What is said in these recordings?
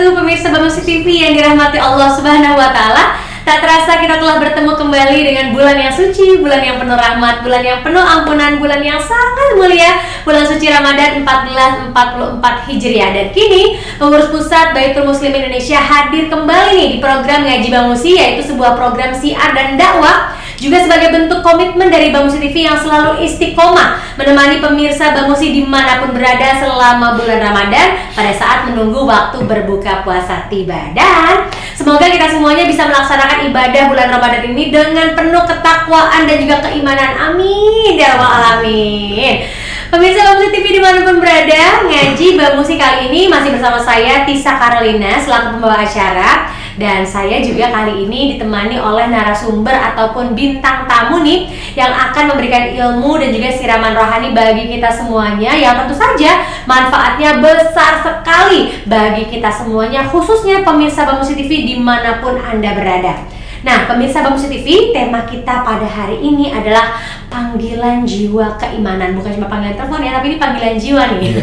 wabarakatuh, pemirsa Bamusi TV yang dirahmati Allah Subhanahu wa Ta'ala. Tak terasa kita telah bertemu kembali dengan bulan yang suci, bulan yang penuh rahmat, bulan yang penuh ampunan, bulan yang sangat mulia, bulan suci Ramadan 1444 Hijriah. Dan kini pengurus pusat Baitul Muslim Indonesia hadir kembali nih di program Ngaji Bamusi, yaitu sebuah program syiar dan dakwah juga sebagai bentuk komitmen dari Bamusi TV yang selalu istiqomah menemani pemirsa Bamusi dimanapun berada selama bulan Ramadan pada saat menunggu waktu berbuka puasa tiba. Dan semoga kita semuanya bisa melaksanakan ibadah bulan Ramadan ini dengan penuh ketakwaan dan juga keimanan. Amin ya rabbal alamin. Pemirsa Bamusi TV dimanapun berada, Ngaji Bamusi kali ini masih bersama saya Tisa Carolina selaku pembawa acara. Dan saya juga kali ini ditemani oleh narasumber ataupun bintang tamu nih yang akan memberikan ilmu dan juga siraman rohani bagi kita semuanya, yang tentu saja manfaatnya besar sekali bagi kita semuanya, khususnya pemirsa Bamusi TV dimanapun Anda berada. Nah, pemirsa Bamusi TV, tema kita pada hari ini adalah panggilan jiwa keimanan. Bukan cuma panggilan telepon ya, tapi ini panggilan jiwa nih.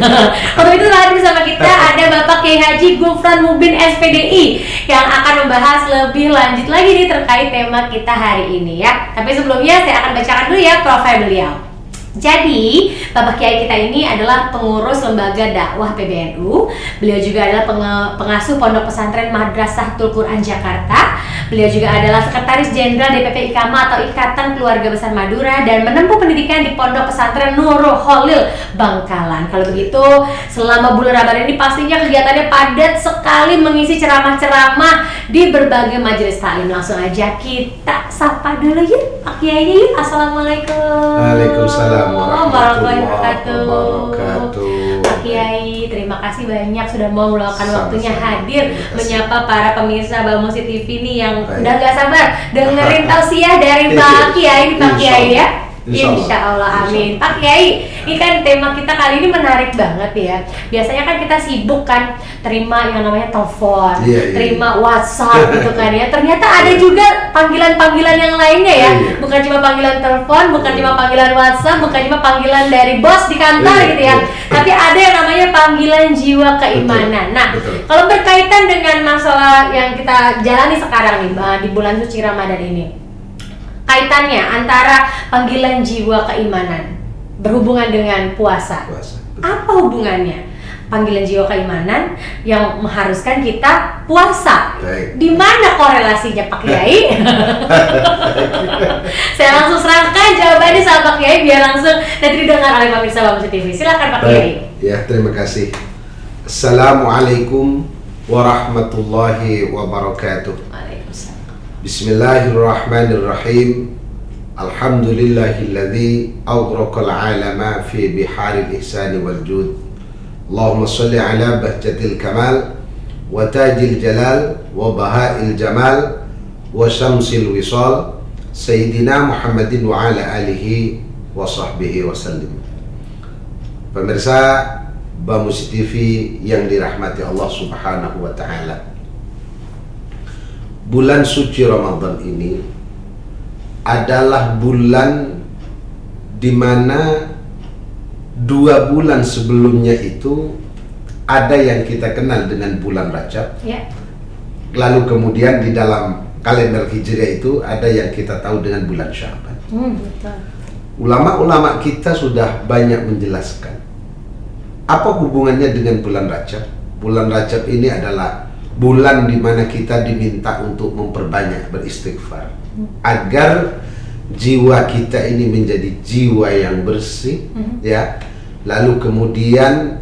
Untuk itu hadir bersama kita ada Bapak Kiai Haji Gufron Mubin SPDI yang akan membahas lebih lanjut lagi nih terkait tema kita hari ini ya. Tapi sebelumnya saya akan bacakan dulu ya profil beliau. Jadi, Bapak Kiai kita ini adalah pengurus lembaga dakwah PBNU. Beliau juga adalah pengasuh Pondok Pesantren Madrasatul Quran Jakarta. Beliau juga adalah Sekretaris Jenderal DPP IKAMA atau Ikatan Keluarga Besar Madura dan menempuh pendidikan di Pondok Pesantren Nurul Khalil Bangkalan. Kalau begitu, selama bulan Ramadan ini pastinya kegiatannya padat sekali mengisi ceramah-ceramah di berbagai majelis taklim. Langsung aja kita sapa dulu yuk Pak Kiai yuk. Assalamualaikum. Waalaikumsalam warahmatullahi wabarakatuh. Pak Kiai, terima kasih banyak sudah mau meluangkan waktunya hadir menyapa para pemirsa Bamusi TV nih yang udah gak sabar dengerin tausiah dari Pak Kiai, Pak Kiai ya. Insya Allah, amin. Pak Kiai, ini kan tema kita kali ini menarik banget ya. Biasanya kan kita sibuk kan terima yang namanya telepon, terima WhatsApp gitu kan ya. Ternyata ada juga panggilan-panggilan yang lainnya ya. Bukan cuma panggilan telepon, bukan cuma panggilan WhatsApp, bukan cuma panggilan dari bos di kantor gitu ya. Tapi ada yang namanya panggilan jiwa keimanan. Nah, kalau berkaitan dengan masalah yang kita jalani sekarang nih di bulan suci Ramadan ini, kaitannya antara panggilan jiwa keimanan berhubungan dengan puasa. Apa hubungannya panggilan jiwa keimanan yang mengharuskan kita puasa? Di mana korelasinya Pak Kiai? Saya langsung serahkan jawabannya sama Pak Kiai biar langsung nanti didengar oleh pemirsa Bamusi TV. Silakan Pak Kiai. Ya, terima kasih. Assalamualaikum warahmatullahi wabarakatuh. Bismillahirrahmanirrahim. Alhamdulillahilladzi aghraqal 'alama fi biharil ihsani wal jud. Allahumma shalli ala bahjatil kamal wa tajil jalal wa bahail jamal wa syamsil wisal Sayyidina Muhammadin wa ala alihi wa sahbihi wa sallim. Pemirsa Bamusi TV yang dirahmati Allah Subhanahu wa ta'ala, bulan suci Ramadan ini adalah bulan di mana 2 bulan sebelumnya itu ada yang kita kenal dengan bulan Rajab. Lalu kemudian di dalam kalender Hijriah itu ada yang kita tahu dengan bulan Sya'ban. Ulama-ulama kita sudah banyak menjelaskan apa hubungannya dengan bulan Rajab. Bulan Rajab ini adalah bulan di mana kita diminta untuk memperbanyak beristighfar agar jiwa kita ini menjadi jiwa yang bersih, ya. Lalu kemudian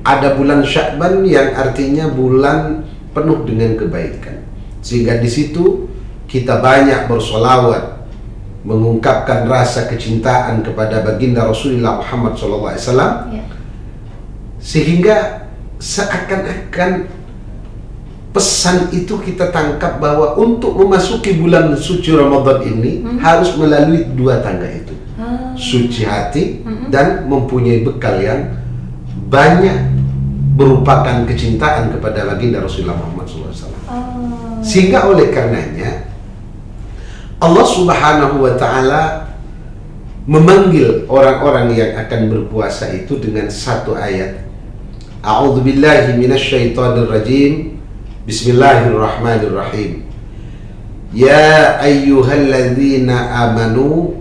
ada bulan Sya'ban yang artinya bulan penuh dengan kebaikan, sehingga di situ kita banyak bersolawat mengungkapkan rasa kecintaan kepada baginda Rasulullah Muhammad SAW, sehingga seakan-akan pesan itu kita tangkap bahwa untuk memasuki bulan suci Ramadan ini harus melalui 2 tangga itu, suci hati dan mempunyai bekal yang banyak merupakan kecintaan kepada baginda Rasulullah Muhammad SAW. Sehingga oleh karenanya Allah Subhanahu wa ta'ala memanggil orang-orang yang akan berpuasa itu dengan satu ayat. A'udzubillahi minasyaitonir rajim. Bismillahirrahmanirrahim. Ya ayyuhalladzina amanu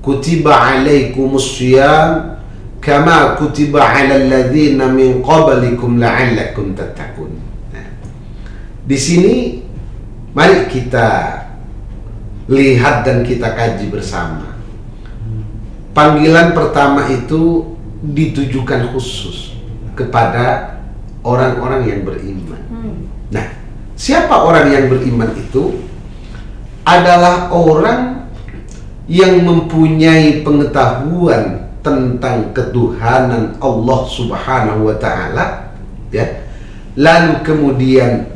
kutiba alaikumus syiyam kama kutiba alal ladzina min qablikum la'allakum tattaqun. Nah, di sini mari kita lihat dan kita kaji bersama. Panggilan pertama itu ditujukan khusus kepada orang-orang yang beriman. Nah, siapa orang yang beriman itu? Adalah orang yang mempunyai pengetahuan tentang ketuhanan Allah Subhanahu wa Ta'ala, ya. Lalu kemudian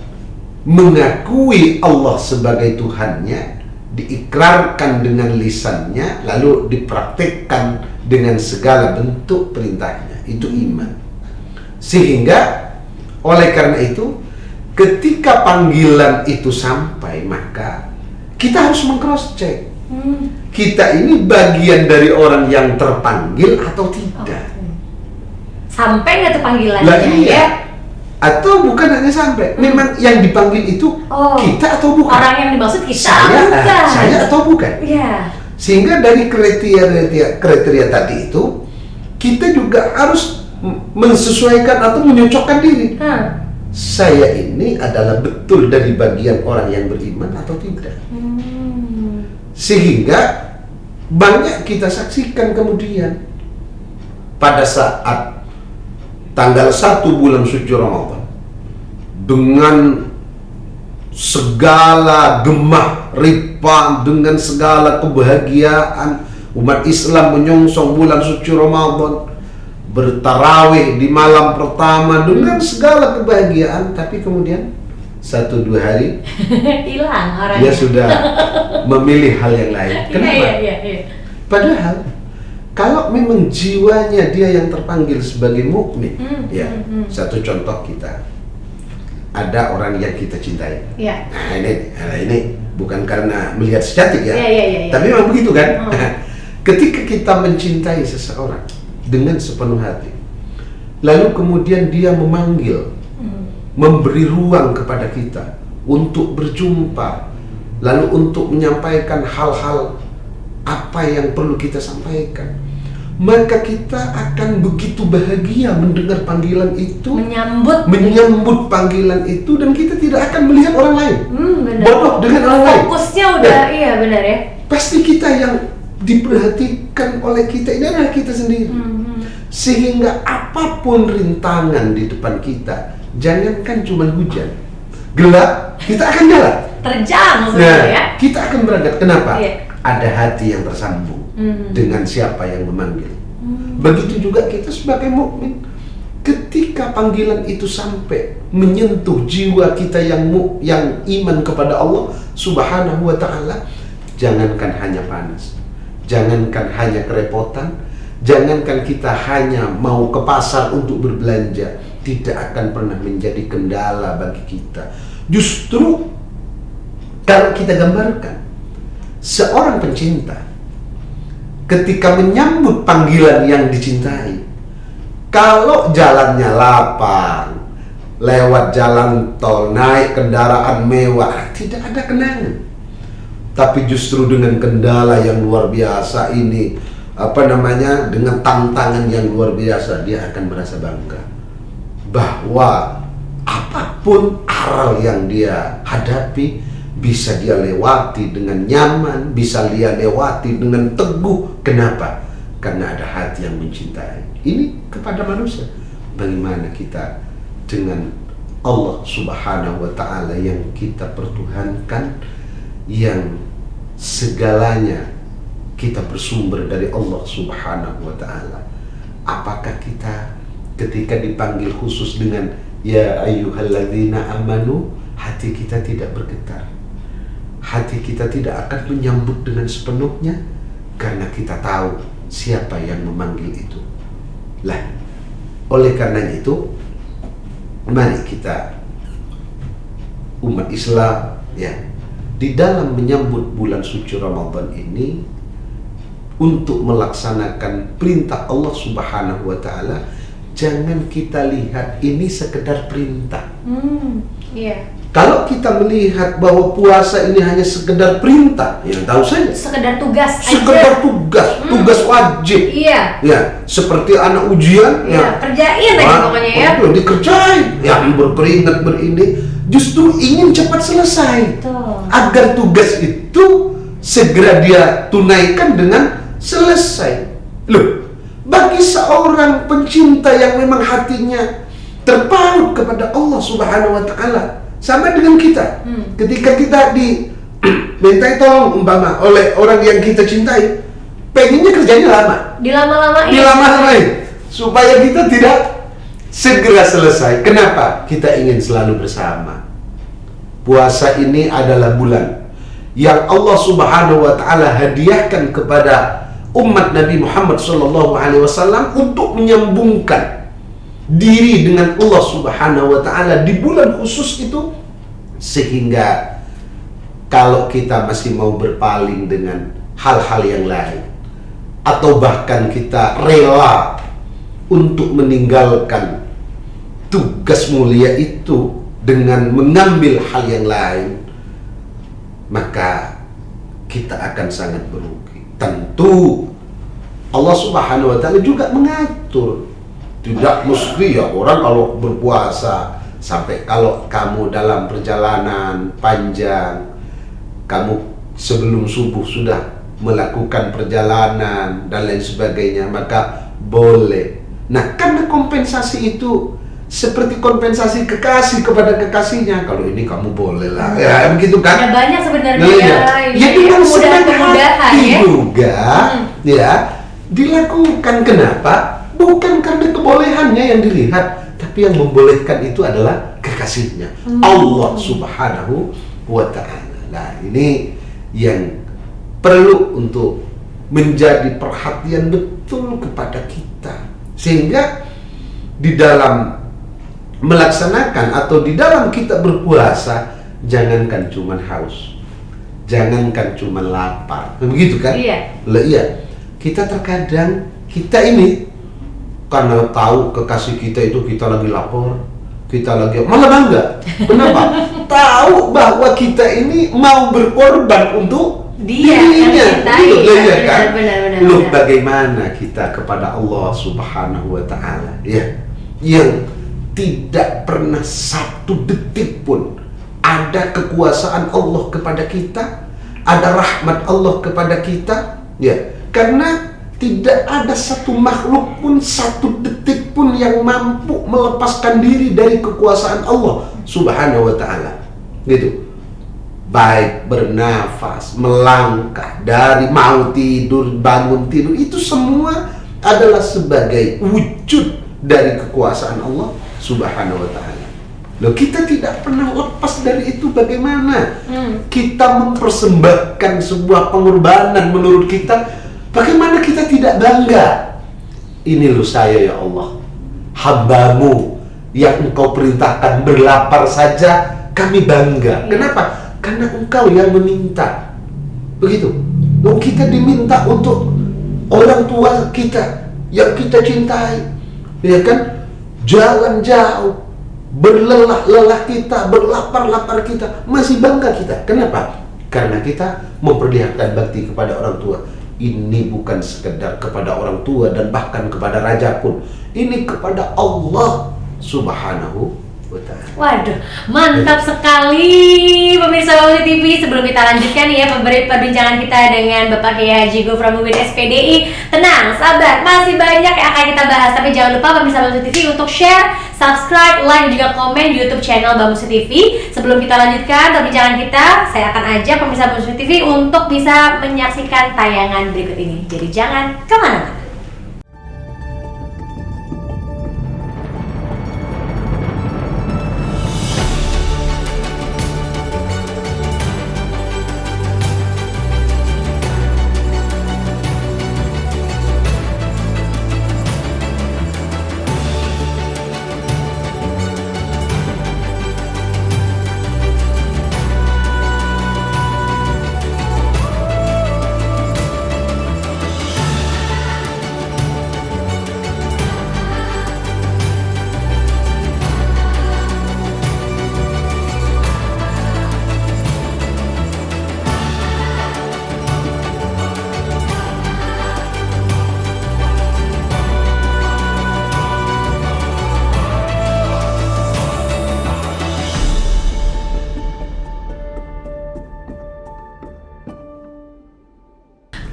mengakui Allah sebagai Tuhannya, diikrarkan dengan lisannya, lalu dipraktikkan dengan segala bentuk perintahnya. Itu iman. Sehingga oleh karena itu, ketika panggilan itu sampai, maka kita harus meng-cross check. Kita ini bagian dari orang yang terpanggil atau tidak. Sampai nggak tuh panggilannya? Lah iya. Ya? Atau bukan hanya sampai, memang yang dipanggil itu kita atau bukan? Orang yang dimaksud kita saya atau bukan? Iya. Sehingga dari kriteria tadi itu, kita juga harus mensesuaikan atau menyocokkan diri. Saya ini adalah betul dari bagian orang yang beriman atau tidak. Sehingga banyak kita saksikan kemudian pada saat tanggal 1 bulan suci Ramadan, dengan segala gemah ripah, dengan segala kebahagiaan, umat Islam menyongsong bulan suci Ramadan, bertarawih di malam pertama dengan segala kebahagiaan. Tapi kemudian 1-2 hari hilang orangnya. dia sudah memilih hal yang lain. Kenapa? Iya. Padahal kalau memang jiwanya dia yang terpanggil sebagai mukmin, satu contoh, kita ada orang yang kita cintai. Nah ini bukan karena melihat secantik ya, tapi memang begitu kan. Ketika kita mencintai seseorang dengan sepenuh hati, lalu kemudian dia memanggil, memberi ruang kepada kita untuk berjumpa, lalu untuk menyampaikan hal-hal apa yang perlu kita sampaikan, maka kita akan begitu bahagia mendengar panggilan itu, menyambut panggilan itu, dan kita tidak akan melihat orang lain, bodoh dengan orang lain. Fokusnya udah, iya benar ya. Pasti kita yang diperhatikan oleh kita ini adalah kita sendiri. Sehingga apapun rintangan di depan kita, jangankan cuma hujan, gelap, kita akan jalan. Terjang ya. Kita akan berangkat. Kenapa? Ada hati yang tersambung dengan siapa yang memanggil. Begitu juga kita sebagai mukmin. Ketika panggilan itu sampai menyentuh jiwa kita yang iman kepada Allah Subhanahu wa Ta'ala, jangankan hanya panas, jangankan hanya kerepotan, jangankan kita hanya mau ke pasar untuk berbelanja, tidak akan pernah menjadi kendala bagi kita. Justru kalau kita gambarkan seorang pencinta ketika menyambut panggilan yang dicintai, kalau jalannya lapang, lewat jalan tol, naik kendaraan mewah, tidak ada kenangan. Tapi justru dengan kendala yang luar biasa ini, dengan tantangan yang luar biasa, dia akan merasa bangga bahwa apapun aral yang dia hadapi bisa dia lewati dengan nyaman, bisa dia lewati dengan teguh. Kenapa? Karena ada hati yang mencintai. Ini kepada manusia. Bagaimana kita dengan Allah Subhanahu wa Ta'ala yang kita pertuhankan, yang segalanya kita bersumber dari Allah Subhanahu wa Ta'ala? Apakah kita ketika dipanggil khusus dengan ya ayyuhalladzina amanu, hati kita tidak bergetar, hati kita tidak akan menyambut dengan sepenuhnya, karena kita tahu siapa yang memanggil itu. Lah, oleh karenanya itu, mari kita umat Islam ya, di dalam menyambut bulan suci Ramadan ini, untuk melaksanakan perintah Allah Subhanahu wa Ta'ala, jangan kita lihat ini sekedar perintah. Kalau kita melihat bahwa puasa ini hanya sekedar perintah, yang tahu saja. Sekedar tugas aja. Sekedar tugas wajib. Iya. Ya, seperti anak ujian. Iya, kerjain aja pokoknya ya. Dikerjain. Yang berkeringat berini, justru ingin cepat selesai. Betul. Agar tugas itu segera dia tunaikan dengan selesai. Loh, bagi seorang pencinta yang memang hatinya terpaut kepada Allah Subhanahu wa Ta'ala, sama dengan kita. Ketika kita dimintai tolong umpama oleh orang yang kita cintai, pengennya kerjanya lama. Dilama-lamain supaya kita tidak segera selesai. Kenapa? Kita ingin selalu bersama. Puasa ini adalah bulan yang Allah Subhanahu wa Ta'ala hadiahkan kepada umat Nabi Muhammad SAW untuk menyambungkan diri dengan Allah Subhanahu wa Ta'ala di bulan khusus itu, sehingga kalau kita masih mau berpaling dengan hal-hal yang lain, atau bahkan kita rela untuk meninggalkan tugas mulia itu dengan mengambil hal yang lain, maka kita akan sangat merugi. Tentu Allah Subhanahu wa Ta'ala juga mengatur. Tidak mesti ya orang kalau berpuasa sampai kalau kamu dalam perjalanan panjang, kamu sebelum subuh sudah melakukan perjalanan dan lain sebagainya, maka boleh. Nah, karena kompensasi itu seperti kompensasi kekasih kepada kekasihnya. Kalau ini kamu boleh lah, ya begitu kan? Ada banyak sebenarnya ya dengan senang hati ya. juga, ya dilakukan. Kenapa? Bukan karena kebolehannya yang dilihat, tapi yang membolehkan itu adalah kekasihnya, Allah Subhanahu wa Ta'ala. Nah, ini yang perlu untuk menjadi perhatian betul kepada kita, sehingga di dalam melaksanakan atau di dalam kita berpuasa, jangankan cuma haus, jangankan cuma lapar, begitu kan? Iya. Iya. Kita terkadang kita ini karena tahu kekasih kita itu kita lagi lapar, kita lagi malah bangga. Kenapa? Tahu bahwa kita ini mau berkorban untuk dirinya. Benar. Loh, bagaimana kita kepada Allah Subhanahu wa Ta'ala, ya, yang tidak pernah satu detik pun ada kekuasaan Allah kepada kita, ada rahmat Allah kepada kita, ya, karena tidak ada satu makhluk pun, satu detik pun yang mampu melepaskan diri dari kekuasaan Allah Subhanahu wa Ta'ala. Gitu. Baik bernafas, melangkah, dari mau tidur, bangun tidur, itu semua adalah sebagai wujud dari kekuasaan Allah Subhanahu wa Ta'ala. Loh, kita tidak pernah lepas dari itu. Bagaimana kita mempersembahkan sebuah pengorbanan menurut kita? Bagaimana kita tidak bangga? Ini loh saya ya Allah, hamba-Mu yang Engkau perintahkan berlapar saja kami bangga. Kenapa? Karena Engkau yang meminta. Begitu. Loh, kita diminta untuk orang tua kita yang kita cintai, ya kan? Jalan jauh, berlelah-lelah kita, berlapar-lapar kita, masih bangga kita. Kenapa? Karena kita memperlihatkan bakti kepada orang tua. Ini bukan sekedar kepada orang tua dan bahkan kepada raja pun. Ini kepada Allah Subhanahu wa Ta'ala. Waduh, mantap sekali pemirsa Bamsu TV. Sebelum kita lanjutkan ya perbincangan kita dengan Bapak Kiai Haji Gofran Mubin SPDI, tenang, sabar, masih banyak yang akan kita bahas. Tapi jangan lupa pemirsa Bamsu TV untuk share, subscribe, like, dan juga komen di YouTube channel Bamsu TV. Sebelum kita lanjutkan perbincangan kita, saya akan ajak pemirsa Bamsu TV untuk bisa menyaksikan tayangan berikut ini. Jadi jangan kemana-mana.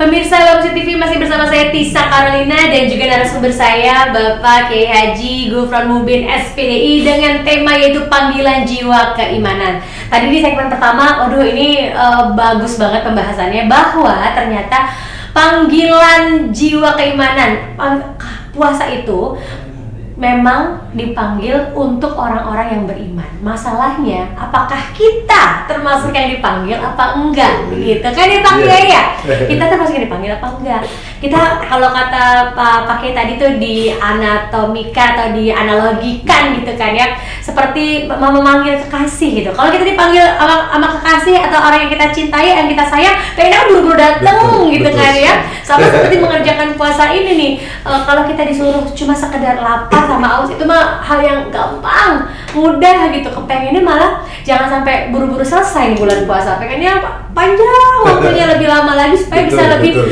Pemirsa Bangsa TV masih bersama saya Tisa Carolina dan juga narasumber saya Bapak Kiai Haji Gufron Mubin SPDI dengan tema yaitu panggilan jiwa keimanan. Tadi di segmen pertama, waduh ini bagus banget pembahasannya bahwa ternyata panggilan jiwa keimanan, puasa itu memang dipanggil untuk orang-orang yang beriman. Masalahnya, apakah kita termasuk yang dipanggil apa enggak? Gitu kan dipanggil ya? Kita termasuk yang dipanggil apa enggak? Kita kalau kata Pak Kiai tadi tuh di anatomika atau di analogikan gitu kan ya, seperti memanggil kekasih gitu. Kalau kita dipanggil sama kekasih atau orang yang kita cintai, yang kita sayang, kayaknya buru-buru dateng gitu kan ya. Sama seperti mengerjakan puasa ini nih. Kalau kita disuruh cuma sekedar lapar sama aus itu mah hal yang gampang, mudah gitu. Kepengennya malah jangan sampai buru-buru selesai nih bulan puasa. Pengennya panjang waktunya, lebih lama lagi supaya bisa lebih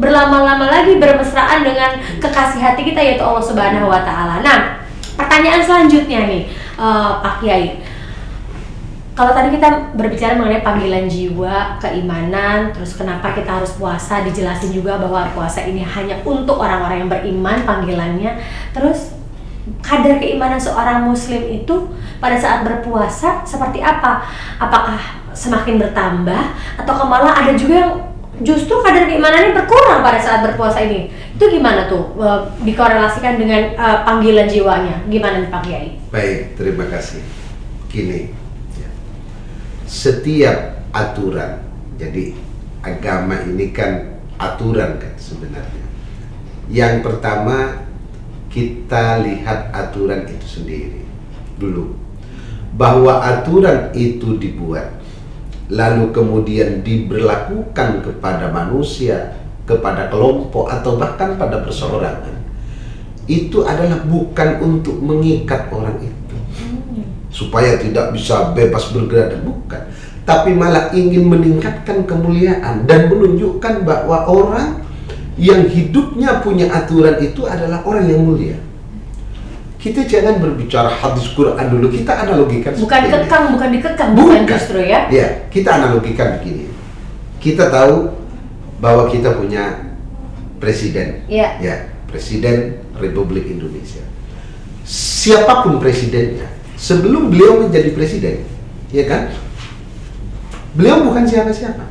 berlama-lama lagi bermesraan dengan kekasih hati kita yaitu Allah Subhanahu wa taala. Nah, pertanyaan selanjutnya nih Pak Kiai. Kalau tadi kita berbicara mengenai panggilan jiwa, keimanan, terus kenapa kita harus puasa, dijelasin juga bahwa puasa ini hanya untuk orang-orang yang beriman panggilannya. Terus kadar keimanan seorang muslim itu pada saat berpuasa seperti apa? Apakah semakin bertambah atau malah ada juga yang justru kadar keimanannya berkurang pada saat berpuasa ini? Itu gimana tuh dikorelasikan dengan panggilan jiwanya? Gimana nih Pak Kiai? Baik, terima kasih. Gini, setiap aturan, jadi agama ini kan aturan kan sebenarnya. Yang pertama kita lihat aturan itu sendiri dulu, bahwa aturan itu dibuat lalu kemudian diberlakukan kepada manusia, kepada kelompok atau bahkan pada perseorangan, itu adalah bukan untuk mengikat orang itu supaya tidak bisa bebas bergerak, dan bukan, tapi malah ingin meningkatkan kemuliaan dan menunjukkan bahwa orang yang hidupnya punya aturan itu adalah orang yang mulia. Kita jangan berbicara hadis Quran dulu, kita analogikan bukan kekang, bukan dikekang, bukan justru ya. Ya, kita analogikan begini. Kita tahu bahwa kita punya presiden, ya, Presiden Republik Indonesia. Siapapun presidennya, sebelum beliau menjadi presiden, ya kan, beliau bukan siapa-siapa.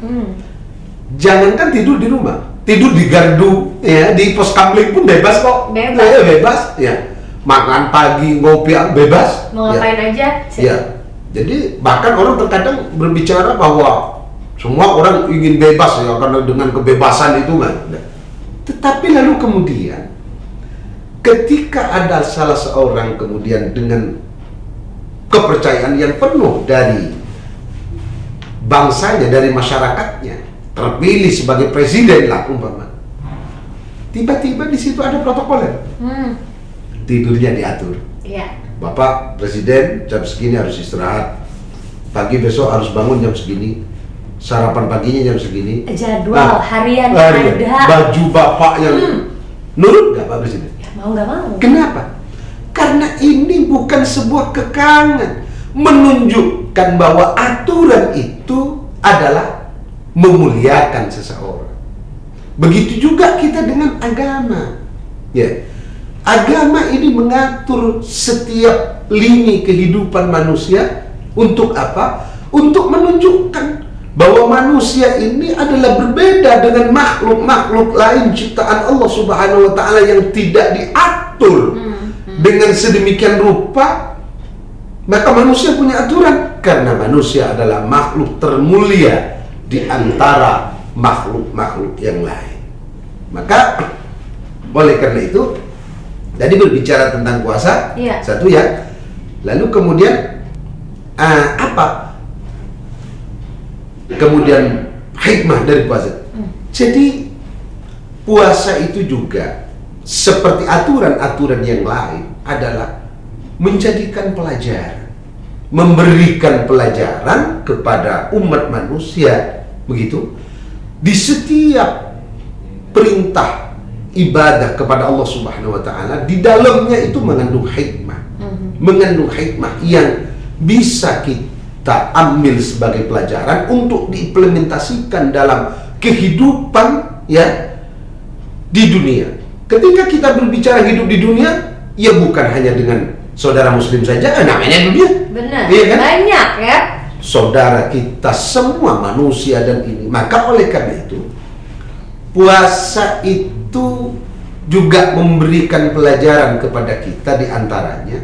Jangankan tidur di rumah, tidur di gardu, ya, di pos kamling pun bebas kok. Bebas, ya. Makan pagi, ngopi, bebas. Mau ngapain aja. Ya. Jadi bahkan orang terkadang berbicara bahwa semua orang ingin bebas ya, karena dengan kebebasan itu kan. Tetapi lalu kemudian ketika ada salah seorang kemudian dengan kepercayaan yang penuh dari bangsanya, dari masyarakatnya, terpilih sebagai presiden lah umpama, tiba-tiba di situ ada protokoler. Tidurnya diatur. Bapak presiden jam segini harus istirahat, pagi besok harus bangun jam segini, sarapan paginya jam segini, jadwal harian ada, ada, baju bapak yang nurut nggak Pak Presiden? Ya, mau nggak mau. Kenapa? Karena ini bukan sebuah kekangan, menunjukkan bahwa aturan itu adalah memuliakan seseorang. Begitu juga kita dengan agama. Ya, agama ini mengatur setiap lini kehidupan manusia untuk apa? Untuk menunjukkan bahwa manusia ini adalah berbeda dengan makhluk-makhluk lain ciptaan Allah Subhanahu wa taala yang tidak diatur dengan sedemikian rupa. Maka manusia punya aturan karena manusia adalah makhluk termulia di antara makhluk-makhluk yang lain. Maka oleh karena itu tadi berbicara tentang puasa, satu ya. Lalu kemudian apa? Kemudian hikmah dari puasa. Jadi puasa itu juga seperti aturan-aturan yang lain adalah menjadikan pelajaran, memberikan pelajaran kepada umat manusia, begitu. Di setiap perintah ibadah kepada Allah Subhanahu wa taala, di dalamnya itu mengandung hikmah. Mengandung hikmah yang bisa kita ambil sebagai pelajaran untuk diimplementasikan dalam kehidupan ya di dunia. Ketika kita berbicara hidup di dunia, ya bukan hanya dengan saudara muslim saja, namanya dunia. Benar. Iya kan? Banyak ya. Saudara kita semua manusia dan ini. Maka oleh karena itu, puasa itu juga memberikan pelajaran kepada kita di antaranya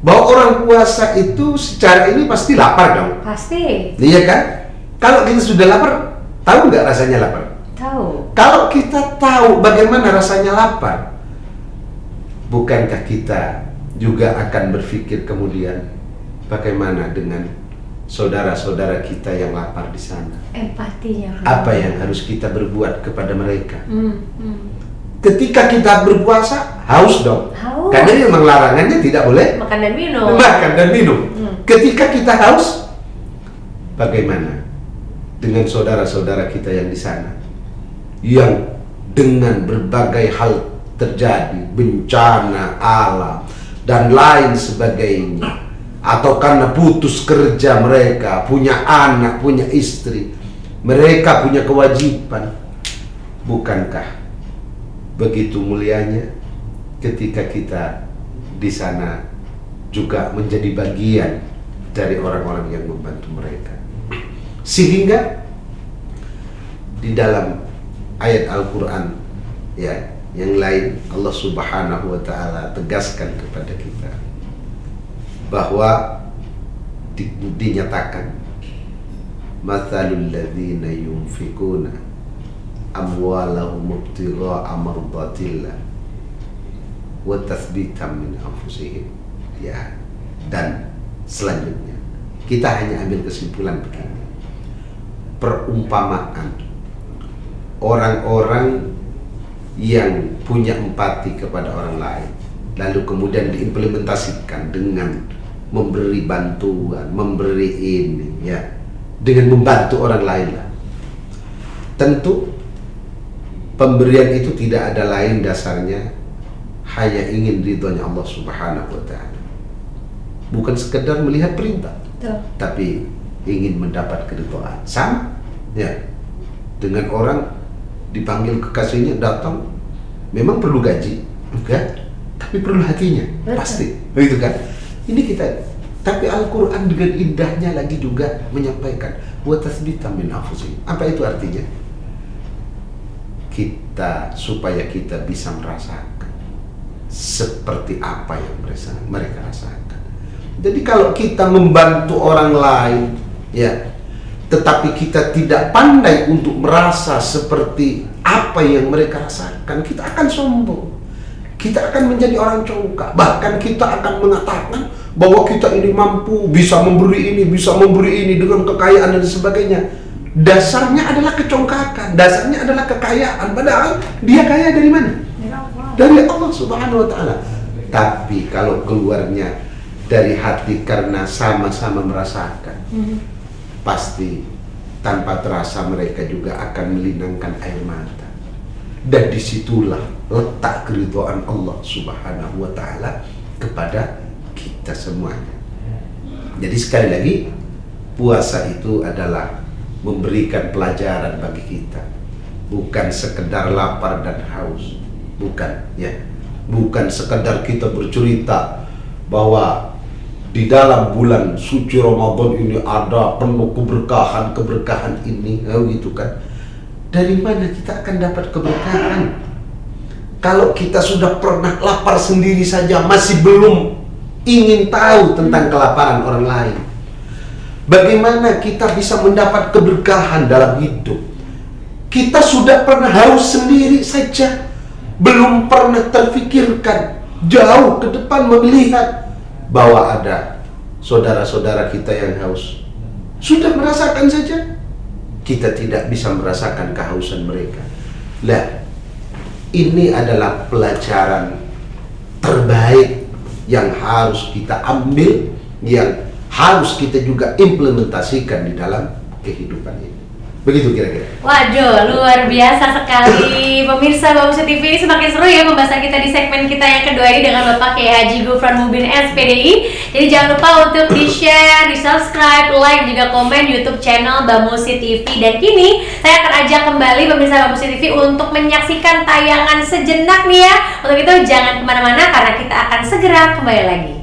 bahwa orang puasa itu secara ini pasti lapar dong. Pasti. Iya kan? Kalau kita sudah lapar, tahu nggak rasanya lapar? Tahu. Kalau kita tahu bagaimana rasanya lapar, bukankah kita juga akan berpikir kemudian bagaimana dengan saudara-saudara kita yang lapar di sana? Empatinya. Apa yang harus kita berbuat kepada mereka? Ketika kita berpuasa, haus dong. Haus. Karena memang larangannya tidak boleh Makan dan minum. makan dan minum. Ketika kita haus, bagaimana dengan saudara-saudara kita yang di sana? Yang dengan berbagai hal terjadi, bencana alam dan lain sebagainya, atau karena putus kerja mereka, punya anak, punya istri, mereka punya kewajiban. Bukankah begitu mulianya ketika kita di sana juga menjadi bagian dari orang-orang yang membantu mereka? Sehingga di dalam ayat Al-Quran ya yang lain, Allah Subhanahu wa Ta'ala tegaskan kepada kita bahwa dinyatakan mathalul ladzina yunfikuna amwalahum ibtigha'a mardatillah wa tathbitan min anfusihim, ya. Dan selanjutnya kita hanya ambil kesimpulan begini: perumpamaan orang-orang yang punya empati kepada orang lain, lalu kemudian diimplementasikan dengan memberi bantuan, memberi ini, ya, dengan membantu orang lain lah. Tentu pemberian itu tidak ada lain dasarnya hanya ingin ridhonya Allah Subhanahu wa Ta'ala. Bukan sekedar melihat perintah, tapi ingin mendapat keridhaan. Sama, ya, dengan orang dipanggil kekasihnya datang, memang perlu gaji, enggak, tapi perlu hatinya. Betul. Pasti, begitu kan? Ini kita, tapi Al-Quran dengan indahnya lagi juga menyampaikan wa tathbitan min anfusihim. Apa itu artinya? Kita, supaya kita bisa merasakan seperti apa yang mereka rasakan. Jadi kalau kita membantu orang lain, ya, tetapi kita tidak pandai untuk merasa seperti apa yang mereka rasakan, kita akan sombong. Kita akan menjadi orang congkak. Bahkan kita akan mengatakan bahwa kita ini mampu, bisa memberi ini, bisa memberi ini dengan kekayaan dan sebagainya. Dasarnya adalah kecongkakan, dasarnya adalah kekayaan. Padahal dia kaya dari mana? Dari Allah Subhanahu wa Ta'ala. Tapi kalau keluarnya dari hati karena sama-sama merasakan, pasti tanpa terasa mereka juga akan melinangkan air mata. Dan disitulah letak keridhaan Allah Subhanahu wa Ta'ala kepada kita semuanya. Jadi sekali lagi, puasa itu adalah memberikan pelajaran bagi kita, bukan sekedar lapar dan haus, bukan, ya, bukan sekedar kita bercerita bahwa di dalam bulan suci Ramadan ini ada penuh keberkahan ini, gitu kan? Dari mana kita akan dapat keberkahan? Kalau kita sudah pernah lapar sendiri saja, masih belum ingin tahu tentang kelaparan orang lain. Bagaimana kita bisa mendapat keberkahan dalam hidup? Kita sudah pernah haus sendiri saja, belum pernah terfikirkan jauh ke depan melihat bahwa ada saudara-saudara kita yang haus. Sudah merasakan saja, kita tidak bisa merasakan kehausan mereka. Lah, ini adalah pelajaran terbaik yang harus kita ambil, yang harus kita juga implementasikan di dalam kehidupan ini. Begitu kira-kira. Waduh, luar biasa sekali pemirsa Bamusi TV. Ini semakin seru ya pembahasan kita di segmen kita yang kedua ini dengan Bapak Kiai Haji Gufron Mubin SPDI. Jadi jangan lupa untuk di-share, di-subscribe, like, juga komen YouTube channel Bamusi TV. Dan kini saya akan ajak kembali pemirsa Bamusi TV untuk menyaksikan tayangan sejenak nih ya. Untuk itu jangan kemana-mana karena kita akan segera kembali lagi.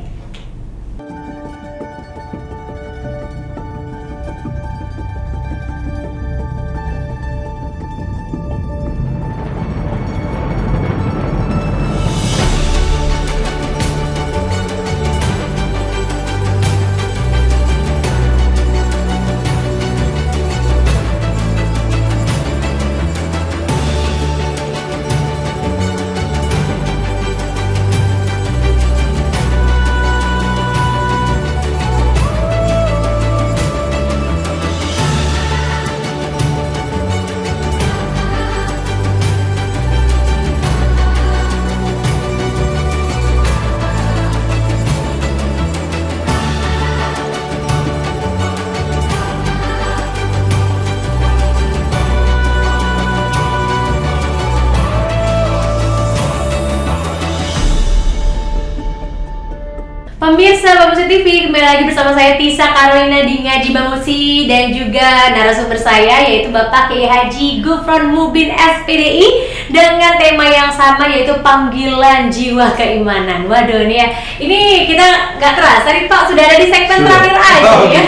Pemirsa Bamusi TV, kembali lagi bersama saya Tisa Carolina di Ngaji Bamusi dan juga narasumber saya yaitu Bapak Kiai Haji Gufron Mubin SPDI dengan tema yang sama yaitu panggilan jiwa keimanan. Waduh nih ya, ini kita nggak terasa nih Pak, sudah ada di segmen terakhir aja ya.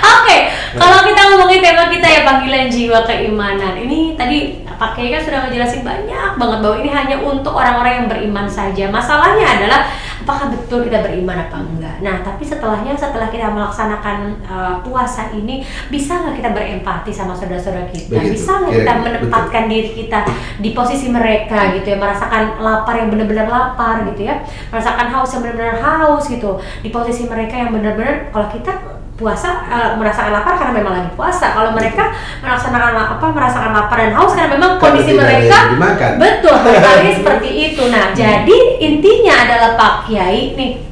Oke, kalau kita ngomongin tema kita ya panggilan jiwa keimanan, ini tadi Pak Kiai kan sudah ngejelasin banyak banget bahwa ini hanya untuk orang-orang yang beriman saja. Masalahnya adalah apakah betul kita beriman apa enggak? Nah, tapi setelah kita melaksanakan puasa ini, bisa nggak kita berempati sama saudara-saudara kita? Begitu. Bisa nggak kita menempatkan diri kita di posisi mereka gitu ya, merasakan lapar yang benar-benar lapar gitu ya, merasakan haus yang benar-benar haus gitu, di posisi mereka yang benar-benar kalau kita puasa merasakan lapar karena memang lagi puasa. Kalau mereka merasakan lapar dan haus karena memang kondisi mereka betul sekali seperti itu. Nah, jadi intinya adalah Pak Kiai nih,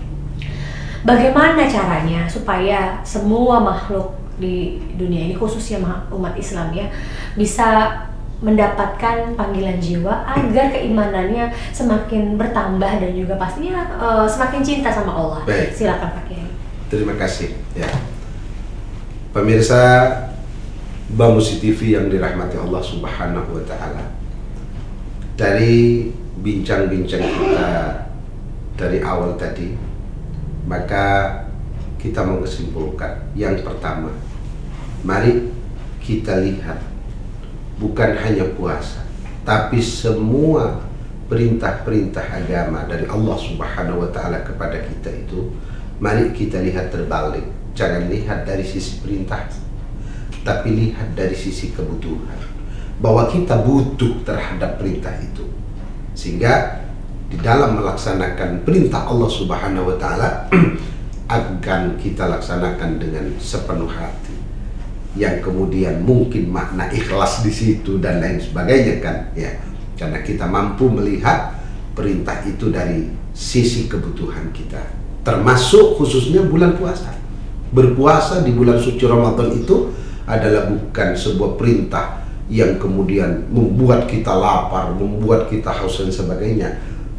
bagaimana caranya supaya semua makhluk di dunia ini khususnya umat Islam ya bisa mendapatkan panggilan jiwa agar keimanannya semakin bertambah dan juga pastinya semakin cinta sama Allah. Baik. Silakan Pak Kiai. Terima kasih ya. Pemirsa Bamusi TV yang dirahmati Allah Subhanahu wa taala. Dari bincang-bincang kita dari awal tadi, maka kita mau kesimpulkan yang pertama, mari kita lihat bukan hanya puasa, tapi semua perintah-perintah agama dari Allah Subhanahu wa taala kepada kita itu, mari kita lihat terbalik. Jangan lihat dari sisi perintah, tapi lihat dari sisi kebutuhan, bahwa kita butuh terhadap perintah itu, sehingga di dalam melaksanakan perintah Allah Subhanahu wa taala akan kita laksanakan dengan sepenuh hati, yang kemudian mungkin makna ikhlas di situ dan lain sebagainya kan ya, karena kita mampu melihat perintah itu dari sisi kebutuhan kita, termasuk khususnya bulan puasa. Berpuasa di bulan suci Ramadan itu adalah bukan sebuah perintah yang kemudian membuat kita lapar, membuat kita haus dan sebagainya,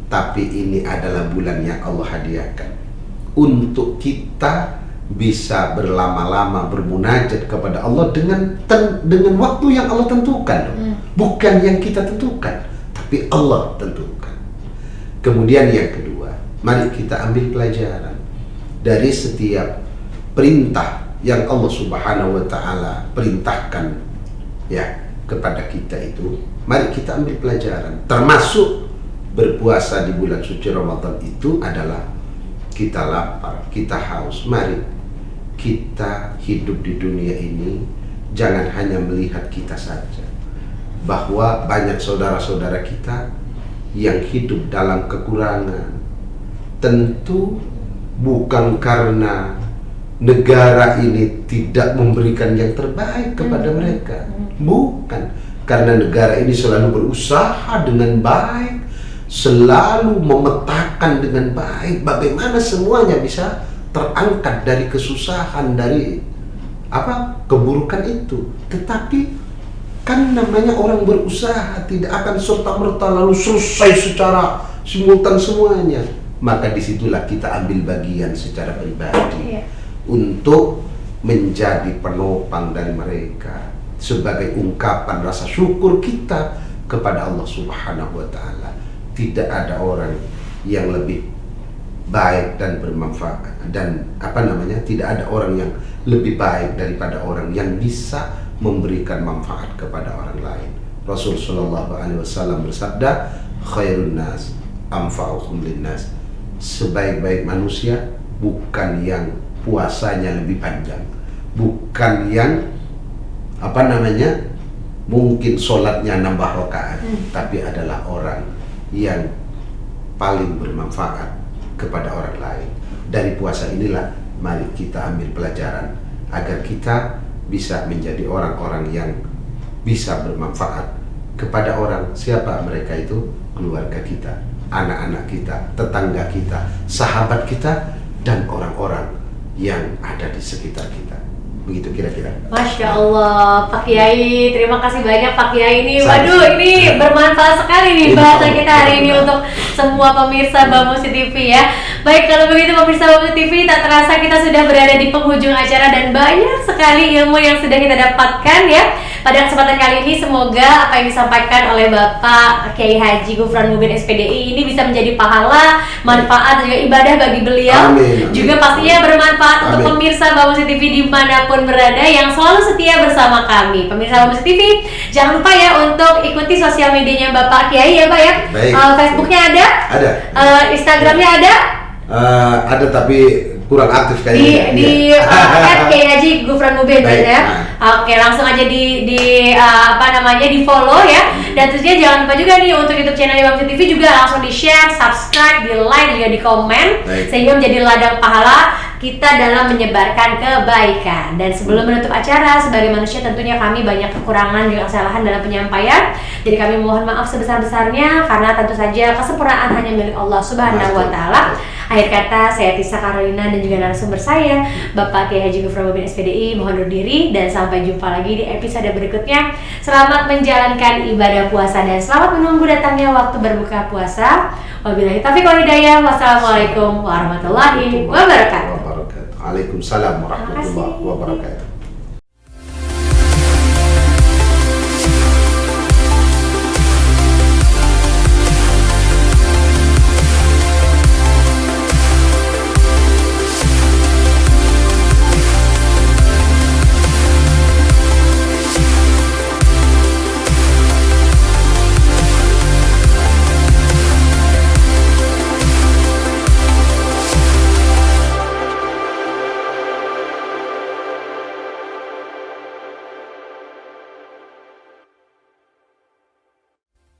tapi ini adalah bulan yang Allah hadiahkan untuk kita bisa berlama-lama bermunajat kepada Allah dengan waktu yang Allah tentukan, bukan yang kita tentukan, tapi Allah tentukan. Kemudian yang kedua, mari kita ambil pelajaran dari setiap perintah yang Allah Subhanahu wa taala perintahkan ya kepada kita itu. Mari kita ambil pelajaran, termasuk berpuasa di bulan suci Ramadan itu adalah kita lapar, kita haus. Mari kita hidup di dunia ini jangan hanya melihat kita saja, bahwa banyak saudara-saudara kita yang hidup dalam kekurangan. Tentu bukan karena negara ini tidak memberikan yang terbaik kepada mereka, bukan, karena negara ini selalu berusaha dengan baik, selalu memetakan dengan baik bagaimana semuanya bisa terangkat dari kesusahan, dari keburukan itu. Tetapi kan namanya orang berusaha, tidak akan serta-merta lalu selesai secara simultan semuanya. Maka disitulah kita ambil bagian secara pribadi untuk menjadi penopang dari mereka sebagai ungkapan rasa syukur kita kepada Allah Subhanahu wa Ta'ala. Tidak ada orang yang lebih baik dan bermanfaat, dan tidak ada orang yang lebih baik daripada orang yang bisa memberikan manfaat kepada orang lain. Rasul sallallahu alaihi wasallam bersabda, khairun nas anfa'uhum linnas. Sebaik-baik manusia bukan yang puasanya lebih panjang, bukan yang mungkin sholatnya nambah rakaat, tapi adalah orang yang paling bermanfaat kepada orang lain. Dari puasa inilah mari kita ambil pelajaran agar kita bisa menjadi orang-orang yang bisa bermanfaat kepada orang. Siapa mereka itu? Keluarga kita, anak-anak kita, tetangga kita, sahabat kita, dan orang-orang yang ada di sekitar kita. Begitu kira-kira. Masya Allah, Pak Kiai, terima kasih banyak Pak Kiai ini. Sama. Waduh, ini bermanfaat sekali nih bahasa kita hari ini untuk semua pemirsa Bamusi TV ya. Baik, kalau begitu pemirsa Bamusi TV, tak terasa kita sudah berada di penghujung acara dan banyak sekali ilmu yang sudah kita dapatkan ya. Pada kesempatan kali ini semoga apa yang disampaikan oleh Bapak Kiai Haji Ghufran Mubin SPDI ini bisa menjadi pahala, manfaat dan juga ibadah bagi beliau. Amin. Juga pastinya bermanfaat untuk pemirsa Bamusi TV dimanapun berada yang selalu setia bersama kami. Pemirsa Bamusi TV, jangan lupa ya untuk ikuti sosial medianya Bapak Kiai ya Pak ya. Facebooknya ada? Ada. Instagramnya ada? Ada tapi kurang aktif kayaknya. Di Kiai Haji Ghufran Mubin ya. Oke, langsung aja di follow ya. Dan tentunya jangan lupa juga nih untuk YouTube channel Bamusi TV juga langsung di share, subscribe, di like, juga di komen, sehingga menjadi ladang pahala kita dalam menyebarkan kebaikan. Dan sebelum menutup acara, sebagai manusia tentunya kami banyak kekurangan juga kesalahan dalam penyampaian. Jadi kami mohon maaf sebesar-besarnya karena tentu saja kesempurnaan hanya milik Allah Subhanahu wa Ta'ala. Akhir kata, saya Tisa Karolina dan juga narasumber saya Bapak Kiai Haji Ghufran Mubin SPDI mohon undur diri dan sampai jumpa lagi di episode berikutnya. Selamat menjalankan ibadah puasa dan selamat menunggu datangnya waktu berbuka puasa. Wabillahi taufiq wal hidayah. Wassalamualaikum warahmatullahi wabarakatuh. Waalaikumsalam warahmatullahi wabarakatuh.